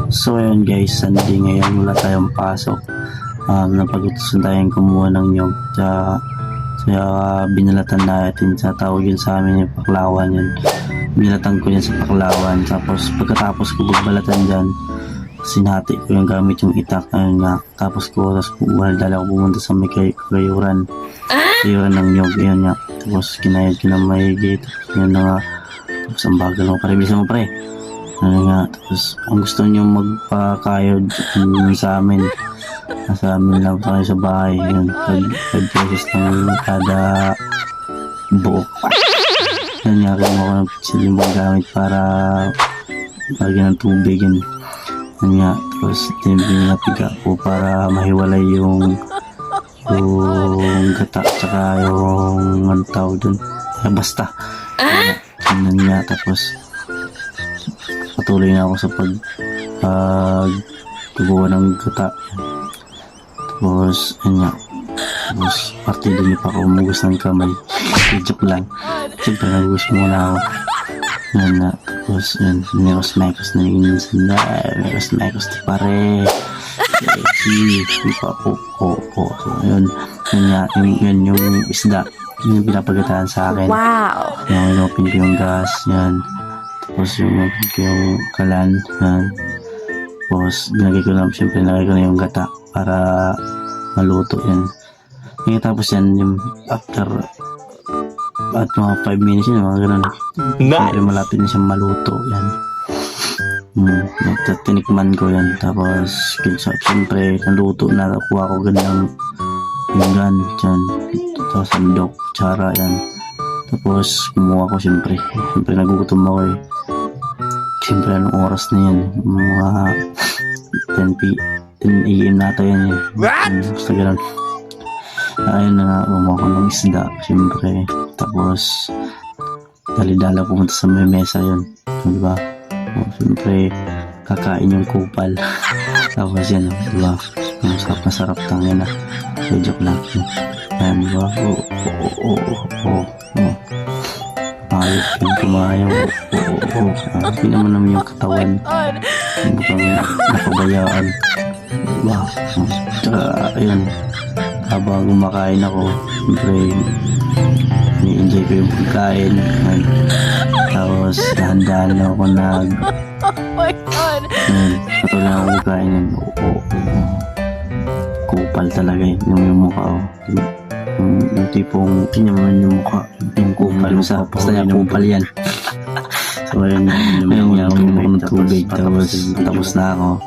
So ayun guys, Sunday ngayon, wala tayong pasok. Napag-utusan tayong kumuha ng nyog. Kaya binalatan natin, sa tawag yun sa amin yung paklawan yun. Binalatan ko yan sa paklawan. Tapos pagkatapos ko magbalatan dyan, sinati ko yung gamit yung itak. Ayun nga. Tapos dala ko pumunta sa may kayuran. Kayuran ng nyog. Ayun nga. Tapos kinayad ko na may gate. Yun na nga. Tapos ang bagal mo pare. Bisa mo pare. Ano nga, tapos ang gusto nyo magpakayod sa amin. Sa amin lang tayo sa bahay. Yun, 5 pesos lang kada buok. Yan nga, kung ako nagsilim mong gamit para lagyan ng tubig. Yan nga, tapos napiga ko para mahiwalay yung gata tsaka yung ang tawag dun. Basta. Yan nga, tapos patuloy na ako sa pagkukuha ng gata. Tapos, ayun nga. Tapos, partido niyo pa ako umugas ng kamay. Joke lang. Siyempre, nagugas muna ako. Ayun nga. Tapos, yun. Mekos-mekos na yung minsan na. Mekos-mekos di pare. Di pa po. So, yun. Yun nga. Yun yung isda. Yun yung pinapagataan sa akin. Wow! Yan, inopin ko yung gas. Yan. Tapos yung kalan, yan. Tapos siyempre nilagay ko na yung gata para maluto yan. Tapos yan, yung after at mga 5 minutes yun, mga ganun. Siyempre malapit na siyang maluto, yan. Tinikman ko yan. Tapos siyempre naluto na, nakuha ko ganang pinggan, yan. Tapos sandok, tsara, yan. Tapos kumuha ko siyempre nagugutom ako eh. Siyempre anong oras na yan, mga 10 AM nata yan eh. Basta ganun. Ayun na nga, kumuha ko ng isda siyempre. Tapos dali-dala pumunta sa may mesa yun, diba? Siyempre kakain yung kupal. Tapos yan, diba? Masarap na sarap tangin na. Joke lang. Ayan, diba? Ayos yung kumayaw. Hindi naman yung katawan. Bukang napabayaan. Diba? Tsaka, ayun. Habang kumakain ako, siyempre, ni-enjoy ko yung pagkain. Tapos, dahan-dahan na ako patuloy na ako pagkain yun. Kupal talaga yun. Yung mukha ko. Yung tipong pinyaman yung mukha, yung kupal mo sa basta yung kupal yan. So ayun, yung ng tubig, tapos na ako.